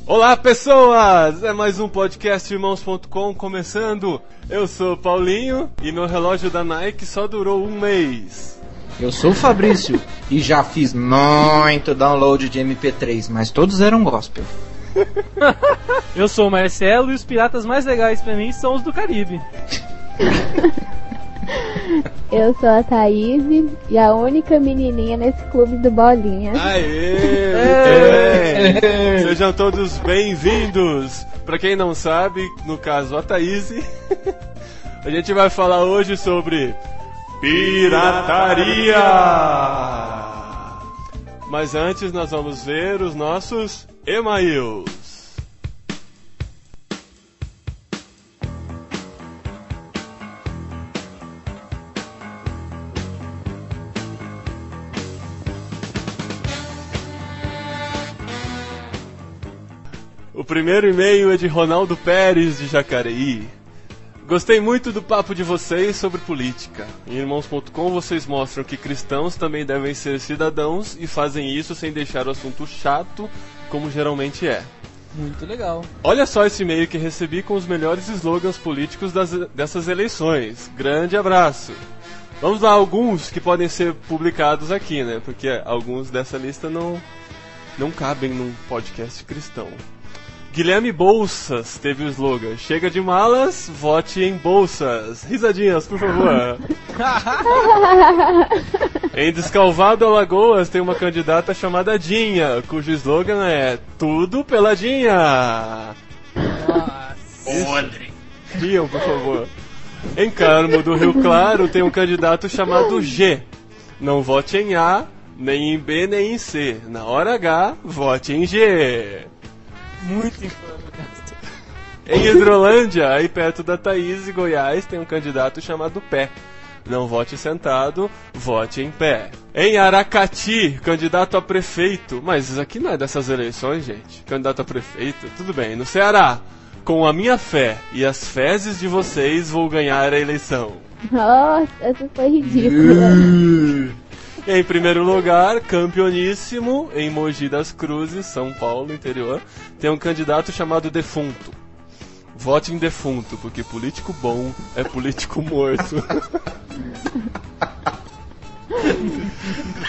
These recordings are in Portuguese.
Olá pessoas, é mais um podcast Irmãos.com começando. Eu sou o Paulinho e meu relógio da Nike só durou um mês. Eu sou o Fabrício e já fiz muito download de MP3, mas todos eram gospel. Eu sou o Marcelo e os piratas mais legais pra mim são os do Caribe. Eu sou a Thaís e a única menininha nesse clube do Bolinha. Aê! Muito bem! Sejam todos bem-vindos! Pra quem não sabe, no caso a Thaís, a gente vai falar hoje sobre pirataria! Mas antes nós vamos ver os nossos e-mails. O primeiro e-mail é de Ronaldo Pérez, de Jacareí. Gostei muito do papo de vocês sobre política. Em Irmãos.com vocês mostram que cristãos também devem ser cidadãos e fazem isso sem deixar o assunto chato, como geralmente é. Muito legal. Olha só esse e-mail que recebi com os melhores slogans políticos dessas eleições. Grande abraço. Vamos lá, alguns que podem ser publicados aqui, né? Porque alguns dessa lista não cabem num podcast cristão. Guilherme Bolsas teve o slogan: chega de malas, vote em bolsas. Risadinhas, por favor. Em Descalvado, Alagoas, tem uma candidata chamada Dinha, cujo slogan é tudo peladinha. Podre. Riam, por favor. Em Carmo do Rio Claro, tem um candidato chamado G. Não vote em A, nem em B, nem em C. Na hora H, vote em G. Muito infame. Em Hidrolândia, aí perto da Thaís, Goiás, tem um candidato chamado Pé. Não vote sentado, vote em pé. Em Aracati, candidato a prefeito. Mas isso aqui não é dessas eleições, gente. Candidato a prefeito, tudo bem. No Ceará, com a minha fé e as fezes de vocês, vou ganhar a eleição. Nossa, essa foi ridícula. Em primeiro lugar, campeoníssimo, em Mogi das Cruzes, São Paulo, interior, tem um candidato chamado Defunto. Vote em Defunto, porque político bom é político morto.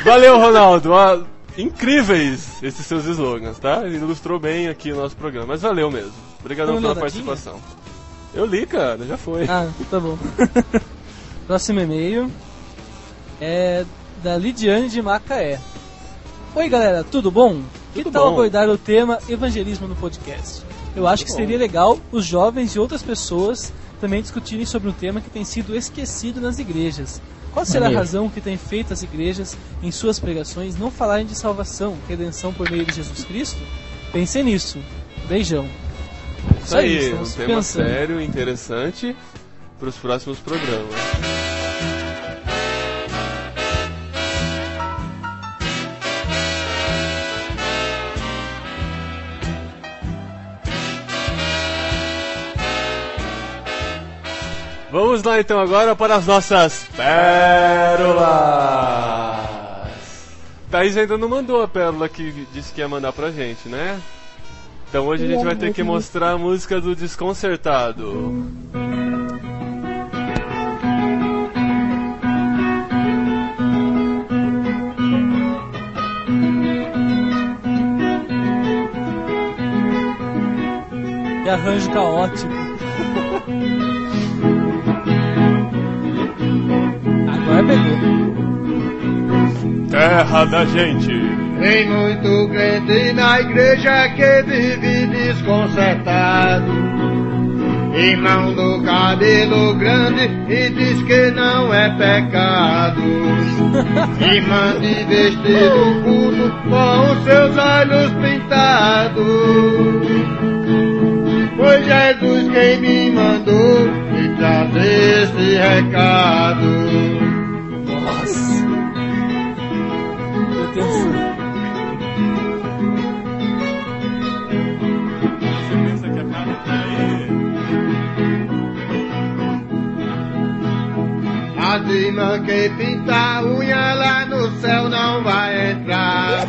Valeu, Ronaldo. Incríveis esses seus slogans, tá? Ele ilustrou bem aqui o nosso programa, mas valeu mesmo. Obrigadão pela participação. Eu li, cara, já foi. Ah, tá bom. Próximo e-mail é da Lidiane de Macaé. Oi galera, tudo bom? Que tal abordar o tema evangelismo no podcast? Eu acho que seria legal os jovens e outras pessoas também discutirem sobre um tema que tem sido esquecido nas igrejas. Qual será a razão que tem feito as igrejas, em suas pregações, não falarem de salvação, redenção por meio de Jesus Cristo? Pensem nisso. Beijão. Isso aí, um tema sério, interessante para os próximos programas. Vamos lá então agora para as nossas pérolas. Thaís ainda não mandou a pérola que disse que ia mandar pra gente, né? Então hoje a gente vai ter que mostrar a música do Desconcertado. Que arranjo caótico. Agora pegou. Terra da gente. Tem muito crente na igreja que vive desconcertado, irmão do cabelo grande, e diz que não é pecado. Irmã de vestido curto com os seus olhos pintados. Foi Jesus quem me mandou me trazer esse recado. Nossa. Meu Deus. As irmãs que pintar unha lá no céu não vai entrar.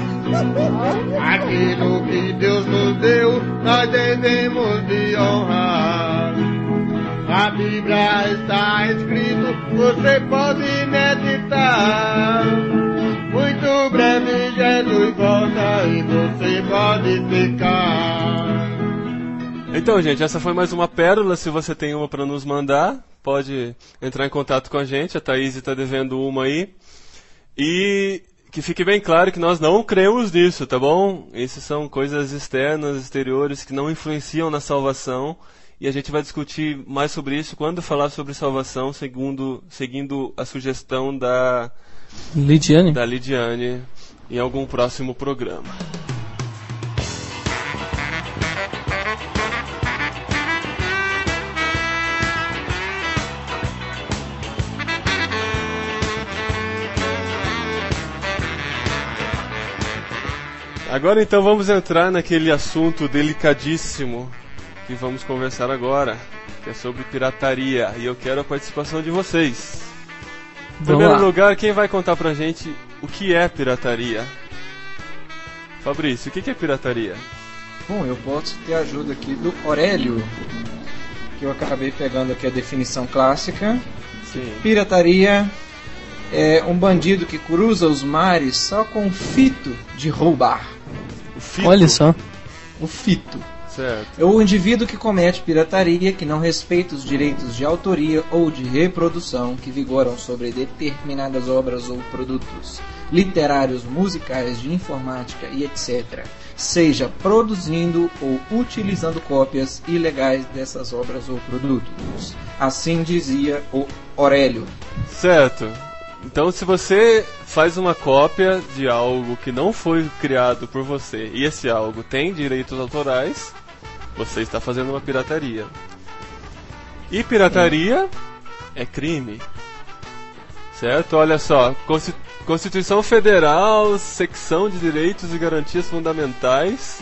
Aquilo que Deus nos deu, nós devemos de honrar. A Bíblia está escrito, você pode meditar. Muito breve Jesus volta e você pode ficar. Então, gente, essa foi mais uma pérola. Se você tem uma para nos mandar, pode entrar em contato com a gente. A Thaís está devendo uma aí. E que fique bem claro que nós não cremos nisso, tá bom? Essas são coisas externas, exteriores, que não influenciam na salvação. E a gente vai discutir mais sobre isso quando falar sobre salvação, seguindo a sugestão da Lidiane em algum próximo programa. Agora então vamos entrar naquele assunto delicadíssimo que vamos conversar agora, que é sobre pirataria, e eu quero a participação de vocês. Em primeiro lugar, quem vai contar pra gente o que é pirataria? Fabrício, o que é pirataria? Bom, eu posso ter a ajuda aqui do Aurélio, que eu acabei pegando aqui a definição clássica. Sim. Pirataria é um bandido que cruza os mares só com o fito de roubar. O fito? Olha só. O fito. Certo. É o indivíduo que comete pirataria, que não respeita os direitos de autoria ou de reprodução que vigoram sobre determinadas obras ou produtos literários, musicais, de informática e etc., seja produzindo ou utilizando cópias ilegais dessas obras ou produtos. Assim dizia o Aurélio. Certo. Então, se você faz uma cópia de algo que não foi criado por você e esse algo tem direitos autorais, você está fazendo uma pirataria. E pirataria é crime. Certo? Olha só, Constituição Federal, secção de Direitos e Garantias Fundamentais,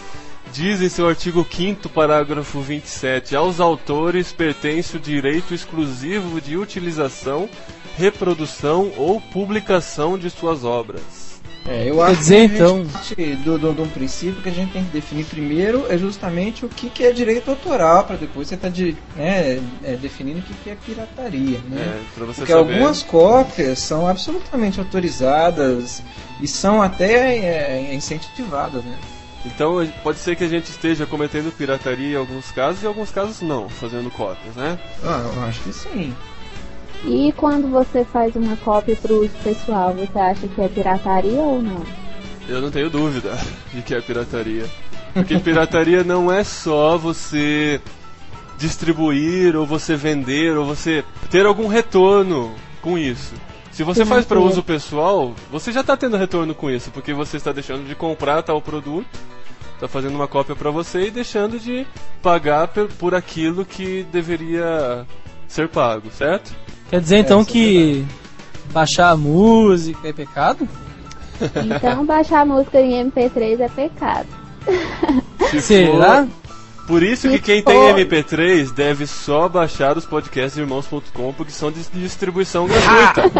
diz em seu artigo 5º, parágrafo 27, aos autores pertence o direito exclusivo de utilização, reprodução ou publicação de suas obras. Eu acho que então de um princípio que a gente tem que definir primeiro é justamente o que é direito autoral, para depois você estar definindo o que é pirataria, né? Pra você Porque saber. algumas cópias são absolutamente autorizadas e são até incentivadas, né? Então pode ser que a gente esteja cometendo pirataria em alguns casos e em alguns casos não, fazendo cópias, né? Eu acho que sim. E quando você faz uma cópia para uso pessoal, você acha que é pirataria ou não? Eu não tenho dúvida de que é pirataria. Porque pirataria não é só você distribuir, ou você vender, ou você ter algum retorno com isso. Se você faz para uso pessoal, você já está tendo retorno com isso, porque você está deixando de comprar tal produto, está fazendo uma cópia para você e deixando de pagar por aquilo que deveria ser pago, certo? Quer dizer então que baixar a música é pecado? Então baixar a música em MP3 é pecado. Será? Por isso que quem tem MP3 deve só baixar os podcasts de irmãos.com, porque são de distribuição gratuita.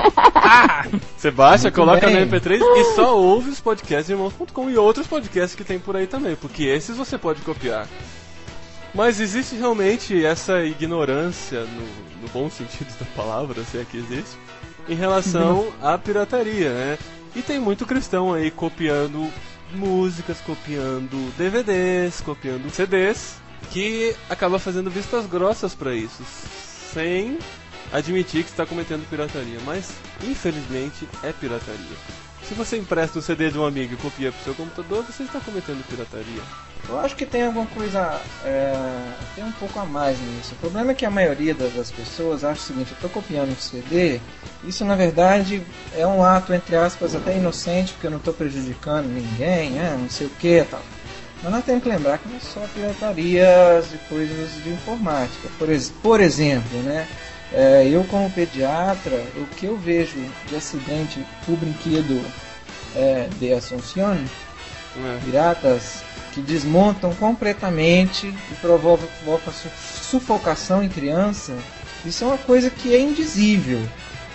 Você baixa, coloca no MP3 e só ouve os podcasts de irmãos.com e outros podcasts que tem por aí também, porque esses você pode copiar. Mas existe realmente essa ignorância, no bom sentido da palavra, se é que existe, em relação à pirataria, né? E tem muito cristão aí copiando músicas, copiando DVDs, copiando CDs, que acaba fazendo vistas grossas para isso, sem admitir que está cometendo pirataria. Mas, infelizmente, é pirataria. Se você empresta o CD de um amigo e copia para o seu computador, você está cometendo pirataria. Eu acho que tem alguma coisa, tem um pouco a mais nisso. O problema é que a maioria das pessoas acha o seguinte: eu estou copiando um CD, isso na verdade é um ato, entre aspas, até inocente, porque eu não estou prejudicando ninguém, não sei o que e tal. Mas nós temos que lembrar que não é só piratarias de coisas de informática. Por exemplo, né? Eu como pediatra, o que eu vejo de acidente com o brinquedo de Assunción, piratas que desmontam completamente e provocam sufocação em criança, isso é uma coisa que é indizível,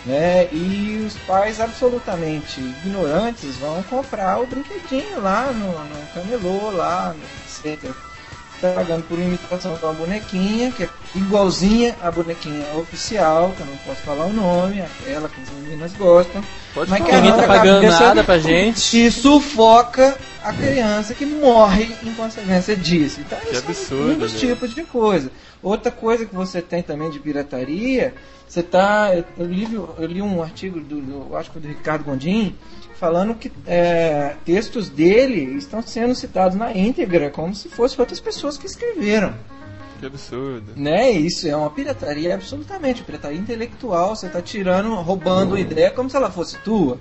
né? E os pais absolutamente ignorantes vão comprar o brinquedinho lá no camelô, lá no center, pagando por imitação de uma bonequinha que é igualzinha à bonequinha oficial, que eu não posso falar o nome, aquela que as meninas gostam. Pode mas falar. que Ninguém tá arranca a pagando cabeça nada pra gente. e sufoca a criança, que morre em consequência disso. Então Que isso absurdo, é um dos né? tipos de coisa. Outra coisa que você tem também de pirataria, você tá. Eu li um artigo acho que do Ricardo Gondim, falando que textos dele estão sendo citados na íntegra, como se fossem outras pessoas que escreveram. Que absurdo. Né? Isso é uma pirataria absolutamente, pirataria intelectual. Você está roubando a ideia como se ela fosse tua.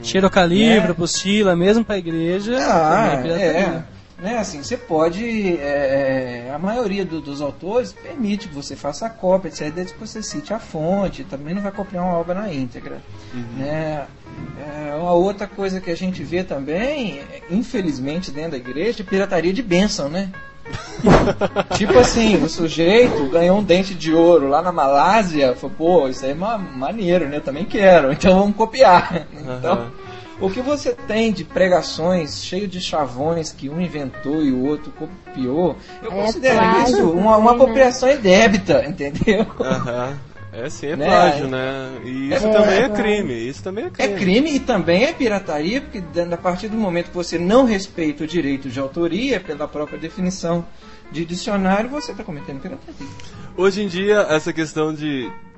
Xerocalibra, apostila, mesmo pra igreja. também é pirataria. Né, assim, você pode. A maioria dos autores permite que você faça a cópia, etc., desde que você cite a fonte, também não vai copiar uma obra na íntegra. Né? Uma outra coisa que a gente vê também, infelizmente, dentro da igreja, é pirataria de bênção, né? Tipo assim, o sujeito ganhou um dente de ouro lá na Malásia, falou, pô, isso aí é maneiro, né? Eu também quero, então vamos copiar. Então, o que você tem de pregações cheio de chavões que um inventou e o outro copiou, eu considero plágio isso também, uma né? apropriação indébita, entendeu? É sim, é Né? plágio, né? E isso também é crime. Isso também é crime. É crime e também é pirataria, porque a partir do momento que você não respeita o direito de autoria, pela própria definição de dicionário, você está cometendo pirataria. Hoje em dia, essa questão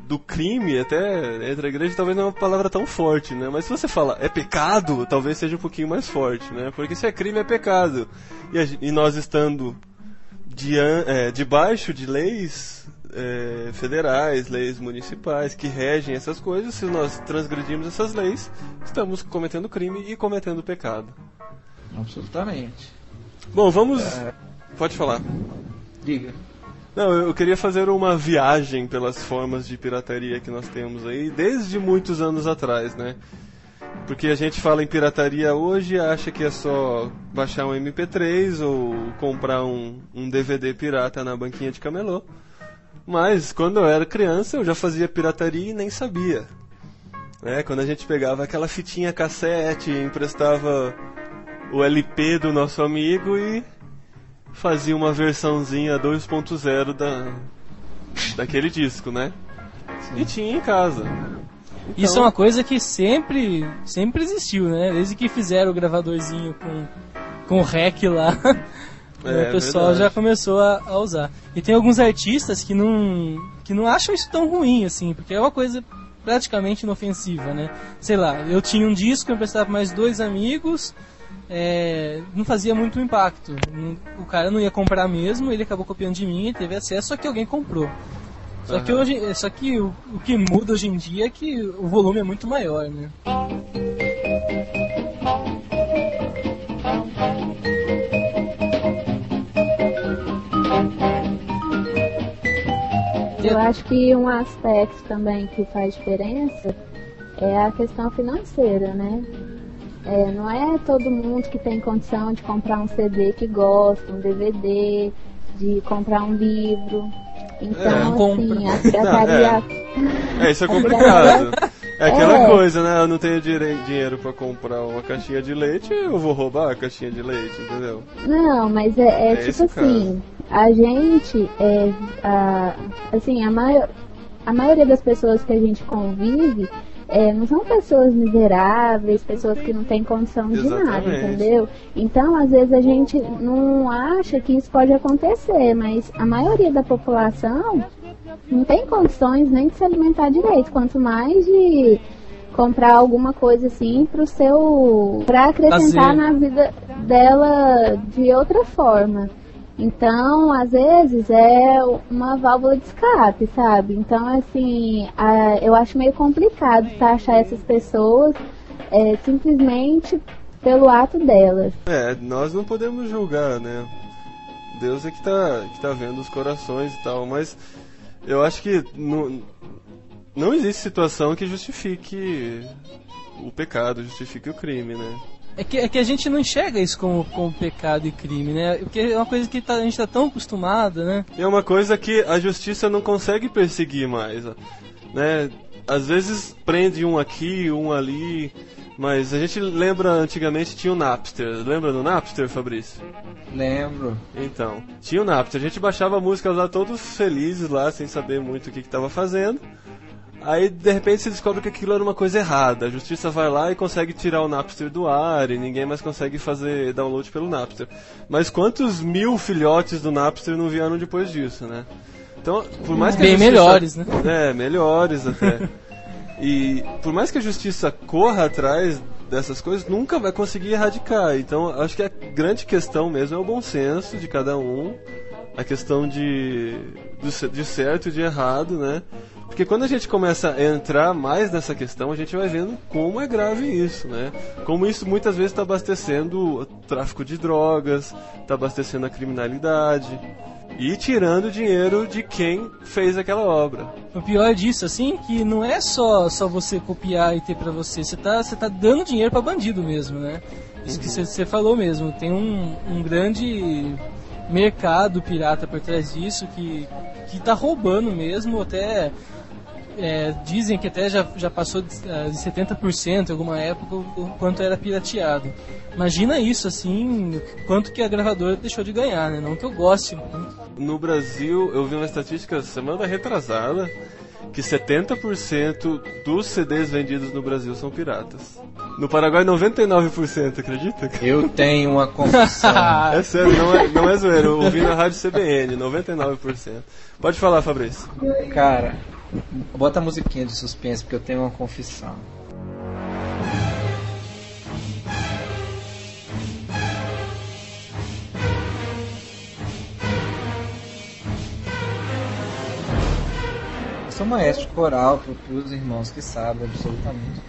do crime, até entre a igreja, talvez não é uma palavra tão forte, né? Mas se você fala é pecado, talvez seja um pouquinho mais forte, né? Porque se é crime, é pecado. E nós estando debaixo de leis federais, leis municipais que regem essas coisas, se nós transgredirmos essas leis, estamos cometendo crime e cometendo pecado. Absolutamente. Bom, vamos... Pode falar. Diga. Não, eu queria fazer uma viagem pelas formas de pirataria que nós temos aí desde muitos anos atrás, né? Porque a gente fala em pirataria hoje e acha que é só baixar um MP3 ou comprar um DVD pirata na banquinha de camelô. Mas quando eu era criança eu já fazia pirataria e nem sabia. Quando a gente pegava aquela fitinha cassete, emprestava o LP do nosso amigo e fazia uma versãozinha 2.0 daquele disco, né? Sim. E tinha em casa. Então, isso é uma coisa que sempre existiu, né? Desde que fizeram o gravadorzinho com o REC lá, o pessoal verdade. já começou a usar. E tem alguns artistas que não acham isso tão ruim, assim, porque é uma coisa praticamente inofensiva, né? Sei lá, eu tinha um disco, eu emprestava para mais 2 amigos, não fazia muito impacto. O cara não ia comprar mesmo, ele acabou copiando de mim e teve acesso, só que alguém comprou. Só que o que muda hoje em dia é que o volume é muito maior, né? Eu acho que um aspecto também que faz diferença é a questão financeira, né? Não é todo mundo que tem condição de comprar um CD que gosta, um DVD, de comprar um livro. Então, assim, a pirataria... isso é complicado. É aquela coisa, né? Eu não tenho dinheiro pra comprar uma caixinha de leite, eu vou roubar a caixinha de leite, entendeu? Não, mas tipo assim, a gente, assim, a maioria das pessoas que a gente convive não são pessoas miseráveis, pessoas que não têm condição de nada, entendeu? Então, às vezes a gente não acha que isso pode acontecer, mas a maioria da população não tem condições nem de se alimentar direito, quanto mais de comprar alguma coisa assim pra acrescentar na vida dela de outra forma. Então, às vezes, é uma válvula de escape, sabe? Então, assim, eu acho meio complicado achar essas pessoas simplesmente pelo ato delas. Nós não podemos julgar, né? Deus é que tá vendo os corações e tal, mas eu acho que não existe situação que justifique o pecado, justifique o crime, né? É que a gente não enxerga isso como pecado e crime, né? Porque é uma coisa que a gente tá tão acostumado, né? É uma coisa que a justiça não consegue perseguir mais, né? às vezes prende um aqui, um ali, mas a gente lembra, antigamente tinha o Napster. Lembra do Napster, Fabrício? Lembro. Então, tinha o Napster. A gente baixava músicas lá todos felizes lá, sem saber muito o que estava fazendo. Aí, de repente, se descobre que aquilo era uma coisa errada. A justiça vai lá e consegue tirar o Napster do ar e ninguém mais consegue fazer download pelo Napster. Mas quantos mil filhotes do Napster não vieram depois disso, né? Então, por mais que bem melhores, né? Melhores até. E por mais que a justiça corra atrás dessas coisas, nunca vai conseguir erradicar. Então, acho que a grande questão mesmo é o bom senso de cada um, a questão de certo e de errado, né? Porque quando a gente começa a entrar mais nessa questão, a gente vai vendo como é grave isso, né? Como isso muitas vezes está abastecendo o tráfico de drogas, está abastecendo a criminalidade e tirando dinheiro de quem fez aquela obra. O pior disso, assim, que não é só você copiar e ter pra você. Você tá dando dinheiro pra bandido mesmo, né? Isso que você falou mesmo. Tem um grande mercado pirata por trás disso que tá roubando mesmo, até... dizem que até já passou de 70% em alguma época o quanto era pirateado. Imagina isso, assim, quanto que a gravadora deixou de ganhar, né? Não que eu goste muito. No Brasil, eu vi uma estatística semana retrasada que 70% dos CDs vendidos no Brasil são piratas. No Paraguai, 99%, acredita? Eu tenho uma confissão. É sério, não é zoeira. Eu ouvi na rádio CBN, 99%. Pode falar, Fabrício. Cara, bota a musiquinha de suspense, porque eu tenho uma confissão. Eu sou maestro coral para os irmãos que sabem absolutamente.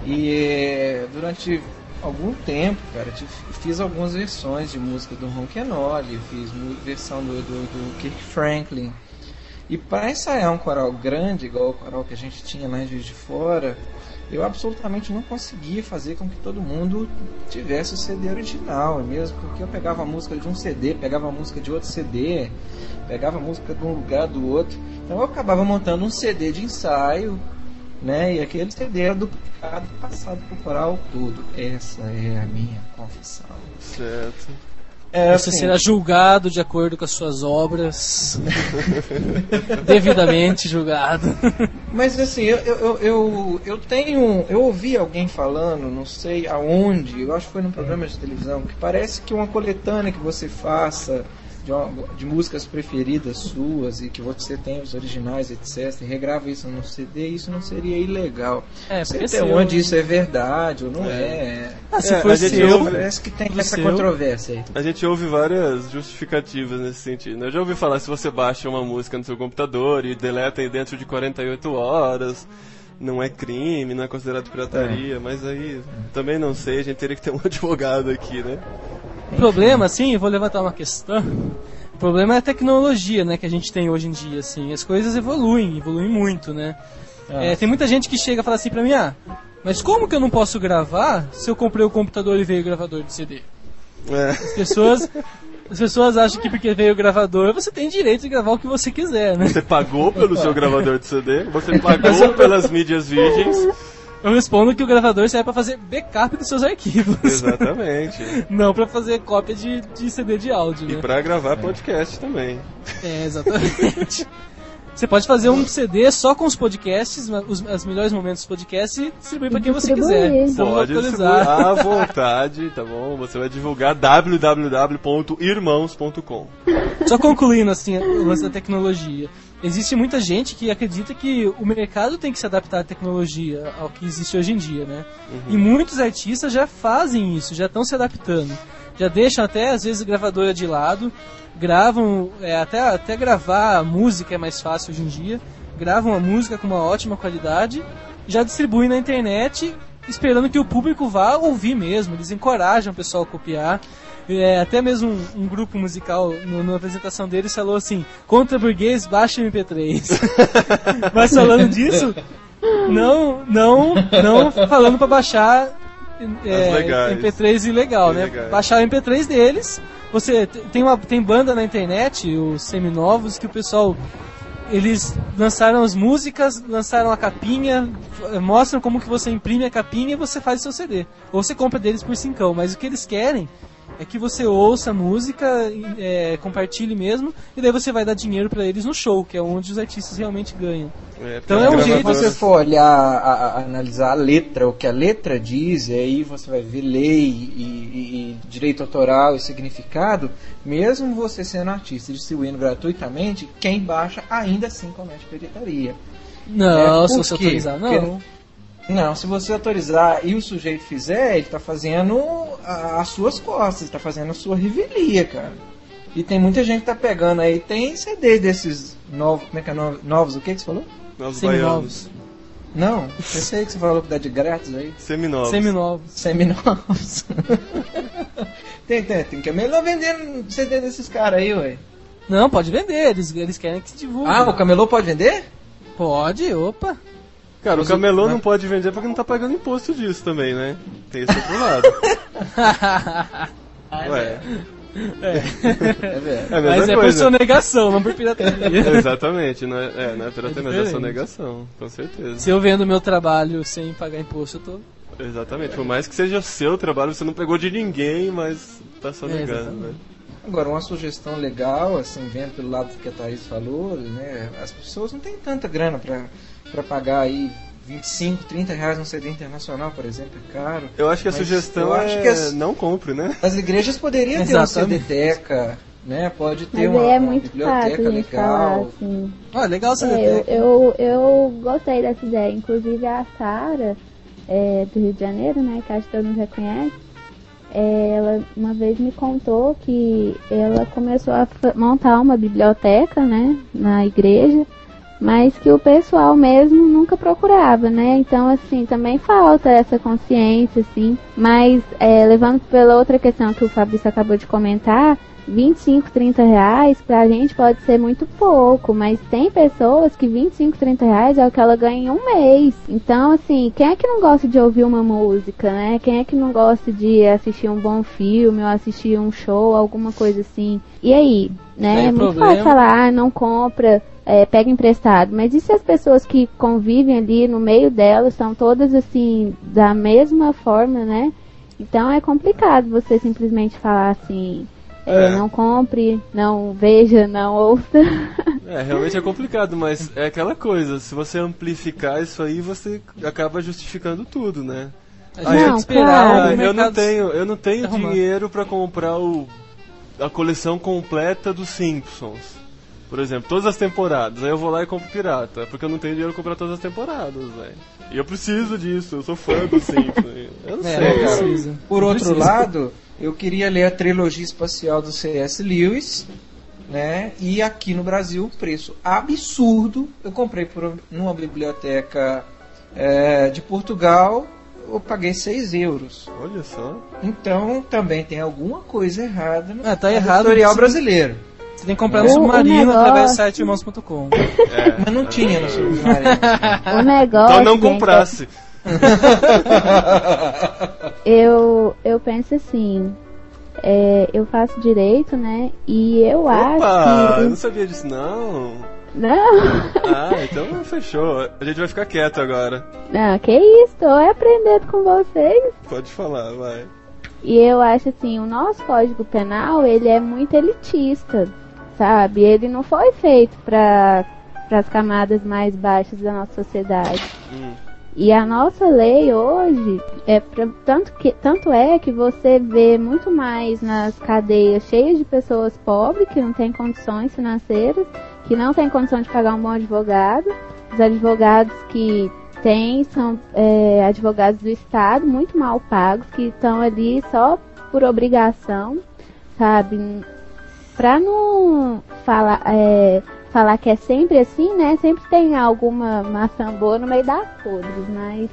E durante algum tempo, cara, fiz algumas versões de música do Ron Kenoly, fiz versão do Kirk Franklin. E para ensaiar um coral grande, igual o coral que a gente tinha lá em Juiz de Fora, eu absolutamente não conseguia fazer com que todo mundo tivesse o CD original, mesmo porque eu pegava a música de um CD, pegava a música de outro CD, pegava a música de um lugar do outro. Então eu acabava montando um CD de ensaio, né? E aquele CD era duplicado e passado pro coral todo. Essa é a minha confissão. Certo. Você será julgado de acordo com as suas obras. Devidamente julgado. Mas assim, eu ouvi alguém falando, não sei aonde, eu acho que foi num programa de televisão, que parece que uma coletânea que você faça de músicas preferidas suas e que você tem os originais, etc., e regrava isso no CD, isso não seria ilegal. Sei até onde isso é verdade ou não é. Se for seu, parece que tem essa controvérsia aí. A gente ouve várias justificativas nesse sentido. Eu já ouvi falar, se você baixa uma música no seu computador e deleta aí dentro de 48 horas, não é crime, não é considerado pirataria, mas aí também não sei, a gente teria que ter um advogado aqui, né? O problema, assim, eu vou levantar uma questão. O problema é a tecnologia, né, que a gente tem hoje em dia, assim. As coisas evoluem muito, né? Tem muita gente que chega e fala assim pra mim, mas como que eu não posso gravar se eu comprei o computador e veio o gravador de CD? As pessoas acham que porque veio o gravador, você tem direito de gravar o que você quiser, né? Você pagou pelo seu gravador de CD, você pagou pelas mídias virgens. Eu respondo que o gravador serve para fazer backup dos seus arquivos. Exatamente. Não para fazer cópia de CD de áudio, né? E para gravar podcast também. Exatamente. Você pode fazer um CD só com os podcasts, os melhores momentos dos podcasts e distribuir para quem você quiser. Pode distribuir à vontade, tá bom? Você vai divulgar www.irmãos.com. Só concluindo assim o lance da tecnologia. Existe muita gente que acredita que o mercado tem que se adaptar à tecnologia, ao que existe hoje em dia, né? E muitos artistas já fazem isso, já estão se adaptando. Já deixam até, às vezes, a gravadora de lado, gravam, até gravar a música é mais fácil hoje em dia, gravam a música com uma ótima qualidade, já distribuem na internet, esperando que o público vá ouvir mesmo. Eles encorajam o pessoal a copiar. Até mesmo um grupo musical, na apresentação deles, falou assim: contra burguês, baixa MP3. Mas falando disso, não falando para baixar MP3 ilegal, né? Baixar o MP3 deles. Você tem banda na internet, os seminovos, que o pessoal Eles lançaram as músicas, lançaram a capinha, mostram como que você imprime a capinha e você faz o seu CD. Ou você compra deles por 5, mas o que eles querem é que você ouça a música, compartilhe mesmo, e daí você vai dar dinheiro pra eles no show, que é onde os artistas realmente ganham. Então é um jeito... Se você for olhar, analisar a letra, o que a letra diz, e aí você vai ver lei e direito autoral e significado, mesmo você sendo artista e distribuindo gratuitamente, quem baixa ainda assim comete pirataria. Não, se você autorizar, não. Porque, não, se você autorizar e o sujeito fizer, ele tá fazendo as suas costas, tá fazendo a sua revelia, cara. E tem muita gente que tá pegando aí, tem CD desses novos, como é que é novos, o que você falou? Novos baianos. Não, eu sei que você falou que dá de grátis aí. Seminovos. tem que é melhor vender CD desses caras aí, ué. Não, pode vender, eles querem que se divulgue. Ah, o camelô pode vender? Pode, opa. Cara, o camelô não pode vender porque não tá pagando imposto disso também, né? Tem esse outro lado. Ué. É Mas é por sonegação, não por pirataria. Exatamente, não é pirataria, mas é sonegação, com certeza. Se eu vendo meu trabalho sem pagar imposto, eu tô... Exatamente, por mais que seja seu trabalho, você não pegou de ninguém, mas tá sonegando, né? Agora, uma sugestão legal, assim, vendo pelo lado que a Thaís falou, né? As pessoas não têm tanta grana pra pagar aí 25, 30 reais no CD internacional, por exemplo, é caro. Eu acho que a sugestão não compre, né? As igrejas poderiam ter uma CD-teca, né? Pode ter uma biblioteca legal. Assim. Legal a CD-teca. Eu gostei dessa ideia. Inclusive a Sara, do Rio de Janeiro, né? Que acho que todo mundo já conhece. Ela uma vez me contou que ela começou a montar uma biblioteca, né? Na igreja. Mas que o pessoal mesmo nunca procurava, né? Então, assim, também falta essa consciência, assim. Mas, levando pela outra questão que o Fabrício acabou de comentar, 25, 30 reais pra gente pode ser muito pouco, mas tem pessoas que 25, 30 reais é o que ela ganha em um mês. Então, assim, quem é que não gosta de ouvir uma música, né? Quem é que não gosta de assistir um bom filme ou assistir um show, alguma coisa assim? E aí, né? É muito fácil falar, não compra... pega emprestado, mas e se as pessoas que convivem ali no meio delas são todas assim, da mesma forma, né? Então é complicado você simplesmente falar assim, não compre, não veja, não ouça. Realmente é complicado, mas é aquela coisa, se você amplificar isso aí, você acaba justificando tudo, né? Eu não tenho dinheiro pra comprar a coleção completa dos Simpsons. Por exemplo, todas as temporadas, aí eu vou lá e compro pirata, porque eu não tenho dinheiro pra comprar todas as temporadas, velho. E eu preciso disso, eu sou fã do Simpsons. Eu não sei, cara. Por outro lado, eu queria ler a trilogia espacial do C.S. Lewis, né? E aqui no Brasil, preço absurdo. Eu comprei numa biblioteca de Portugal, eu paguei 6 euros. Olha só. Então, também tem alguma coisa errada no editorial brasileiro. Você tem que comprar no Submarino através do site irmãos.com. Mas não tinha no Submarino. O negócio, então não comprasse. Eu penso assim, eu faço direito, né? E eu acho que... eu não sabia disso, não. Não. Então fechou. A gente vai ficar quieto agora. Não, que isso, tô aprendendo com vocês. Pode falar, vai. E eu acho assim, o nosso Código Penal, ele é muito elitista, sabe? Ele não foi feito para as camadas mais baixas da nossa sociedade. E a nossa lei hoje, tanto é que você vê muito mais nas cadeias cheias de pessoas pobres, que não têm condições financeiras, que não têm condição de pagar um bom advogado. Os advogados que tem, são advogados do Estado muito mal pagos, que estão ali só por obrigação, sabe? Pra não falar que é sempre assim, né? Sempre tem alguma maçã boa no meio das podres, mas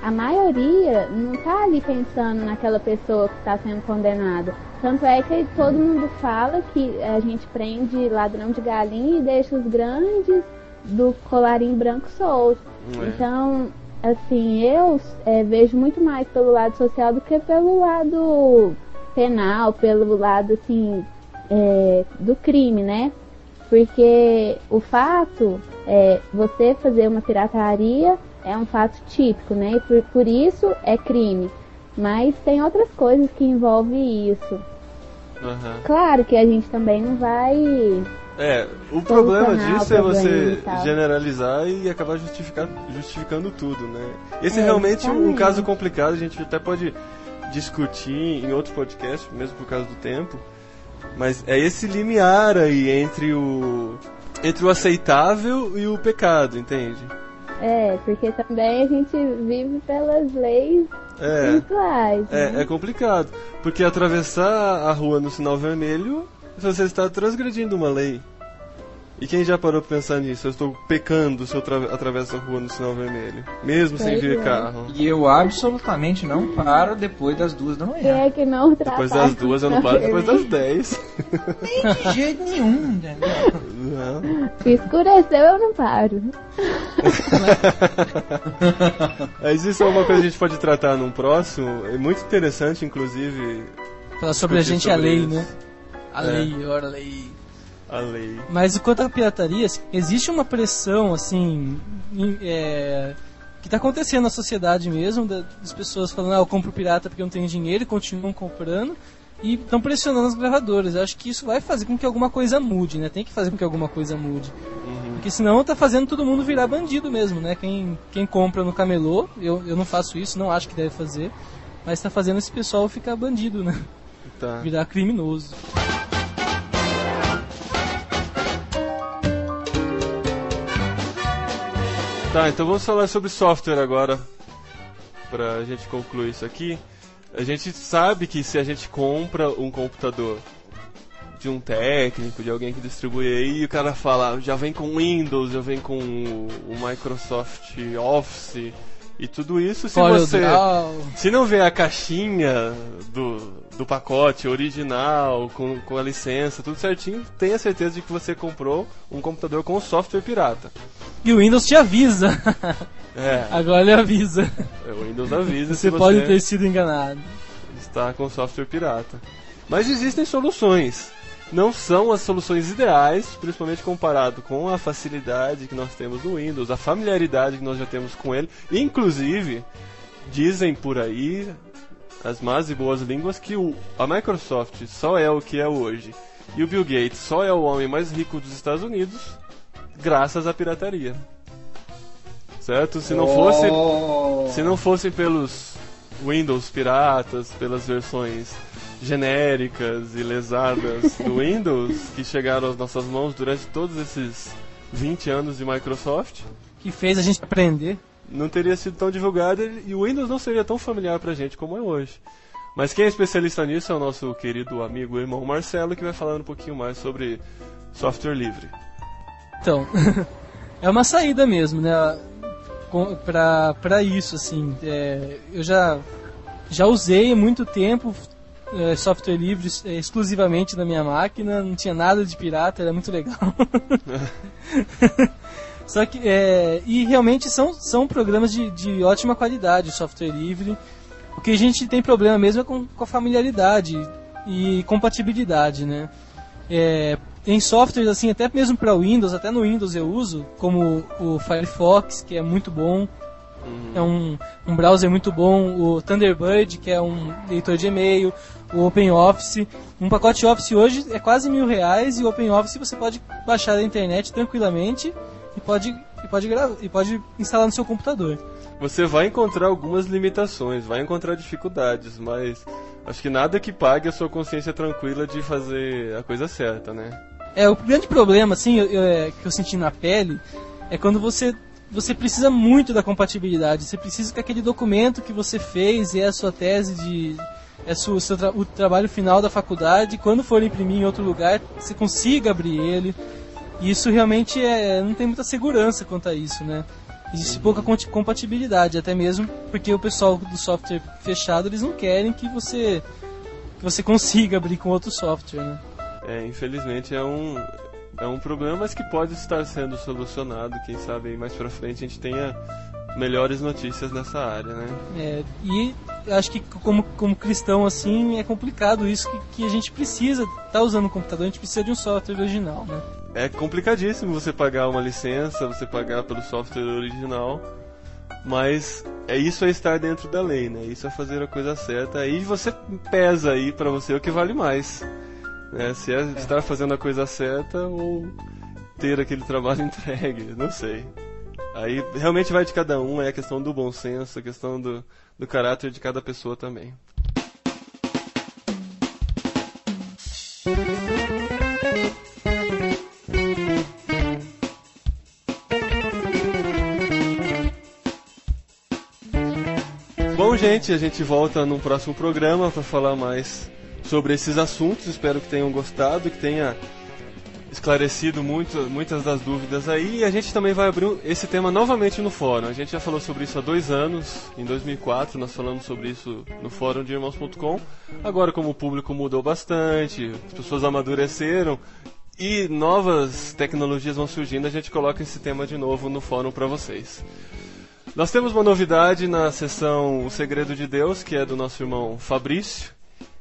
a maioria não tá ali pensando naquela pessoa que está sendo condenada. Tanto é que todo mundo fala que a gente prende ladrão de galinha e deixa os grandes do colarinho branco solto. Então, assim, eu vejo muito mais pelo lado social do que pelo lado penal, pelo lado, assim, do crime, né? Porque o fato, você fazer uma pirataria é um fato típico, né? E por isso é crime. Mas tem outras coisas que envolvem isso. Uhum. Claro que a gente também não vai... o problema disso é você generalizar e acabar justificando tudo, né? Esse é realmente um caso complicado, a gente até pode discutir em outro podcast, mesmo por causa do tempo, mas é esse limiar aí entre o aceitável e o pecado, entende? Porque também a gente vive pelas leis espirituais. É complicado, porque atravessar a rua no sinal vermelho, você está transgredindo uma lei. E quem já parou pra pensar nisso? Eu estou pecando se eu atravesso a rua no sinal vermelho, mesmo sem vir carro. E eu absolutamente não paro depois das 2 da manhã. Quem é que não ultrapassa? Depois das 2 eu não paro, depois das 10. Nem de jeito nenhum, entendeu? Não. Se escureceu, eu não paro. Mas isso é uma coisa que a gente pode tratar num próximo. É muito interessante, inclusive. Falar sobre a gente e a lei, isso. né? A lei, ora a lei. A lei. Mas quanto à pirataria, existe uma pressão, assim, que está acontecendo na sociedade mesmo, das pessoas falando, eu compro pirata porque eu não tenho dinheiro, e continuam comprando, e estão pressionando as gravadoras. Eu acho que isso vai fazer com que alguma coisa mude, né? Tem que fazer com que alguma coisa mude. Porque senão tá fazendo todo mundo virar bandido mesmo, né? Quem compra no camelô, eu não faço isso, não acho que deve fazer, mas tá fazendo esse pessoal ficar bandido, né? Tá. Virar criminoso. Tá, então vamos falar sobre software agora, pra gente concluir isso aqui. A gente sabe que se a gente compra um computador de um técnico, de alguém que distribui aí, e o cara fala, já vem com Windows, já vem com o Microsoft Office e tudo isso, se não vê a caixinha do pacote original, com a licença, tudo certinho, tenha certeza de que você comprou um computador com software pirata. E o Windows te avisa. Agora ele avisa. O Windows avisa você pode ter sido enganado. Está com software pirata. Mas existem soluções. Não são as soluções ideais, principalmente comparado com a facilidade que nós temos no Windows, a familiaridade que nós já temos com ele. Inclusive, dizem por aí, as más e boas línguas, que a Microsoft só é o que é hoje. E o Bill Gates só é o homem mais rico dos Estados Unidos graças à pirataria. Certo? Se não fosse pelos Windows piratas, pelas versões genéricas e lesadas do Windows que chegaram às nossas mãos durante todos esses 20 anos de Microsoft, que fez a gente aprender, não teria sido tão divulgado e o Windows não seria tão familiar pra gente como é hoje. Mas quem é especialista nisso é o nosso querido amigo e irmão Marcelo, que vai falar um pouquinho mais sobre software livre. Então, é uma saída mesmo, né? Pra isso, assim. Eu já usei há muito tempo software livre exclusivamente na minha máquina, não tinha nada de pirata, era muito legal. Só que, e realmente são programas de ótima qualidade, software livre. O que a gente tem problema mesmo é com a familiaridade e compatibilidade, né? Tem softwares assim, até mesmo para Windows, até no Windows eu uso, como o Firefox, que é muito bom. É um browser muito bom, o Thunderbird, que é um leitor de e-mail, o OpenOffice. Um pacote Office hoje é quase R$1.000 e o OpenOffice você pode baixar da internet tranquilamente e pode instalar no seu computador. Você vai encontrar algumas limitações, vai encontrar dificuldades, mas acho que nada que pague a sua consciência tranquila de fazer a coisa certa, né? O grande problema, assim, que eu senti na pele, é quando você precisa muito da compatibilidade. Você precisa que aquele documento que você fez e a sua tese o trabalho final da faculdade, quando for imprimir em outro lugar, você consiga abrir ele. E isso realmente não tem muita segurança quanto a isso, né? Existe pouca compatibilidade, até mesmo porque o pessoal do software fechado, eles não querem que você consiga abrir com outro software, né? Infelizmente é um problema, mas que pode estar sendo solucionado. Quem sabe mais pra frente a gente tenha melhores notícias nessa área, né? E acho que como cristão, assim, é complicado isso, que a gente precisa estar usando o computador, a gente precisa de um software original, né? É complicadíssimo você pagar uma licença, você pagar pelo software original, mas isso é estar dentro da lei, né? Isso é fazer a coisa certa. Aí você pesa aí pra você o que vale mais, né? Se é estar fazendo a coisa certa ou ter aquele trabalho entregue, não sei. Aí realmente vai de cada um, é a questão do bom senso, a questão do caráter de cada pessoa também. Bom, gente, a gente volta num próximo programa para falar mais sobre esses assuntos. Espero que tenham gostado, que tenha esclarecido muitas das dúvidas aí. E a gente também vai abrir esse tema novamente no fórum. A gente já falou sobre isso há 2 anos, em 2004 nós falamos sobre isso no fórum de irmãos.com. Agora, como o público mudou bastante, as pessoas amadureceram e novas tecnologias vão surgindo, a gente coloca esse tema de novo no fórum para vocês. Nós temos uma novidade na sessão O Segredo de Deus, que é do nosso irmão Fabrício.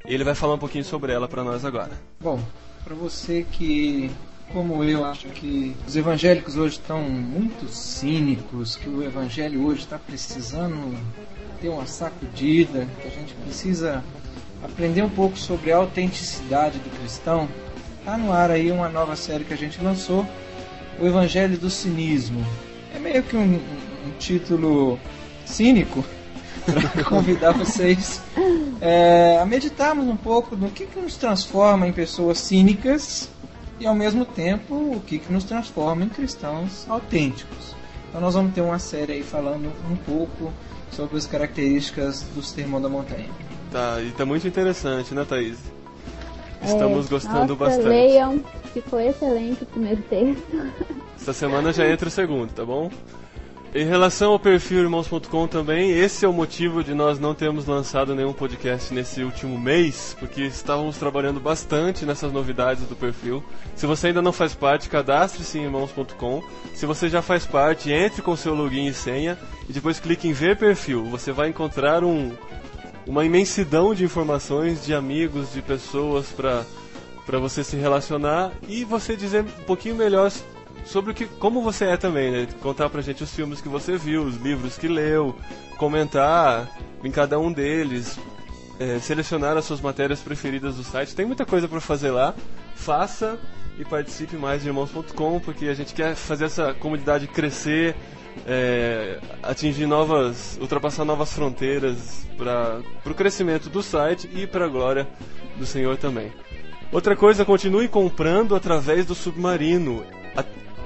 Ele vai falar um pouquinho sobre ela para nós agora. Bom, para você que, como eu, acho que os evangélicos hoje estão muito cínicos, que o evangelho hoje está precisando ter uma sacudida, que a gente precisa aprender um pouco sobre a autenticidade do cristão, está no ar aí uma nova série que a gente lançou, O Evangelho do Cinismo. É meio que um título cínico para convidar vocês a meditarmos um pouco no que nos transforma em pessoas cínicas e ao mesmo tempo o que nos transforma em cristãos autênticos. Então nós vamos ter uma série aí falando um pouco sobre as características do Sermão da Montanha. Tá, e tá muito interessante, né, Thaís? Estamos gostando nossa, bastante. Leiam, ficou excelente o primeiro texto. Essa semana já entra o segundo, tá bom? Em relação ao perfil irmãos.com também, esse é o motivo de nós não termos lançado nenhum podcast nesse último mês, porque estávamos trabalhando bastante nessas novidades do perfil. Se você ainda não faz parte, cadastre-se em irmãos.com. Se você já faz parte, entre com seu login e senha e depois clique em ver perfil. Você vai encontrar uma imensidão de informações, de amigos, de pessoas para você se relacionar e você dizer um pouquinho melhor sobre como você é também, né? Contar pra gente os filmes que você viu, os livros que leu, comentar em cada um deles, selecionar as suas matérias preferidas do site. Tem muita coisa pra fazer lá. Faça e participe mais de irmãos.com, porque a gente quer fazer essa comunidade crescer, atingir ultrapassar novas fronteiras para o crescimento do site e para a glória do Senhor também. Outra coisa, continue comprando através do Submarino.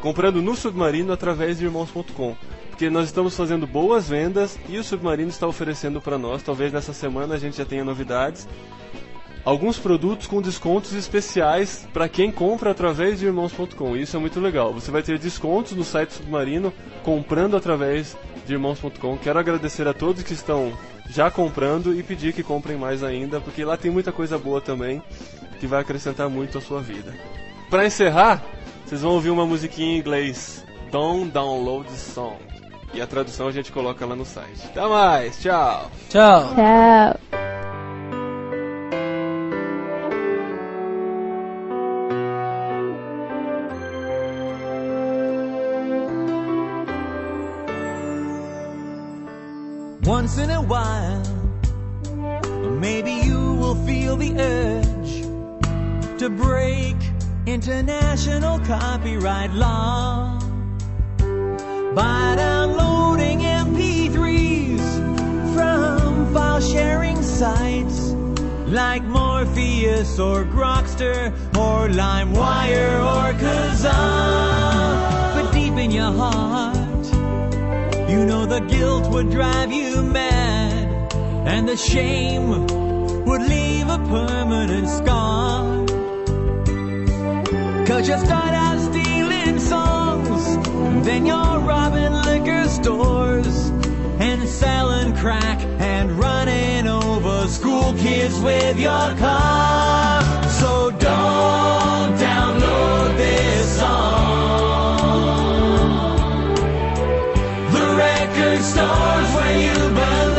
Comprando no Submarino através de irmãos.com, porque nós estamos fazendo boas vendas e o Submarino está oferecendo para nós, talvez nessa semana a gente já tenha novidades, alguns produtos com descontos especiais para quem compra através de irmãos.com. Isso é muito legal, você vai ter descontos no site Submarino comprando através de irmãos.com. Quero agradecer a todos que estão já comprando e pedir que comprem mais ainda, porque lá tem muita coisa boa também que vai acrescentar muito à sua vida. Para encerrar, vocês vão ouvir uma musiquinha em inglês, Don't Download the Song. E a tradução a gente coloca lá no site. Até mais, tchau! Tchau! Tchau! Once in a while, maybe you will feel the urge to break international copyright law by downloading MP3s from file sharing sites like Morpheus or Grokster or LimeWire or Kazaa. But deep in your heart, you know the guilt would drive you mad and the shame would leave a permanent scar. 'Cause you start out stealing songs, then you're robbing liquor stores and selling crack and running over school kids with your car. So don't download this song. The record store's where you belong.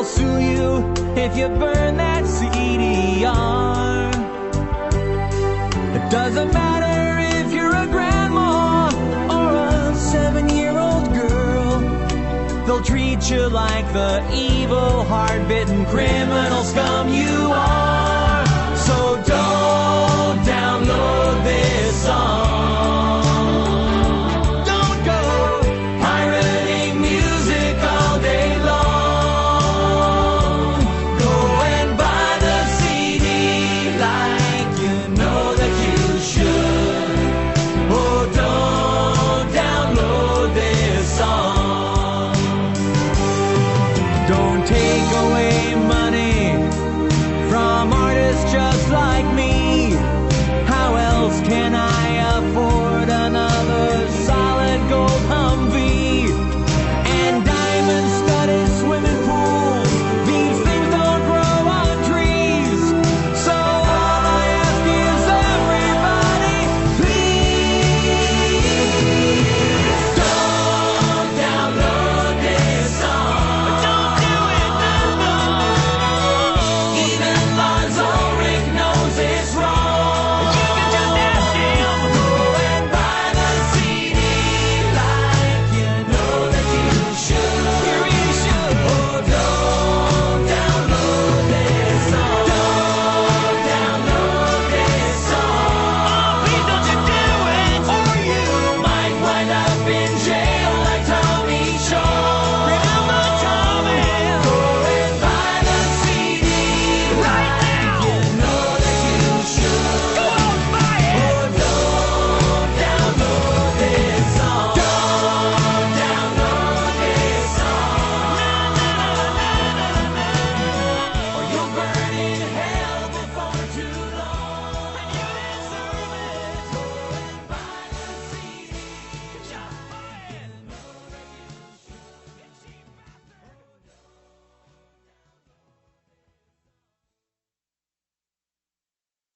will sue you if you burn that CDR. It doesn't matter if you're a grandma or a 7-year-old girl. They'll treat you like the evil, hard-bitten criminal scum you are.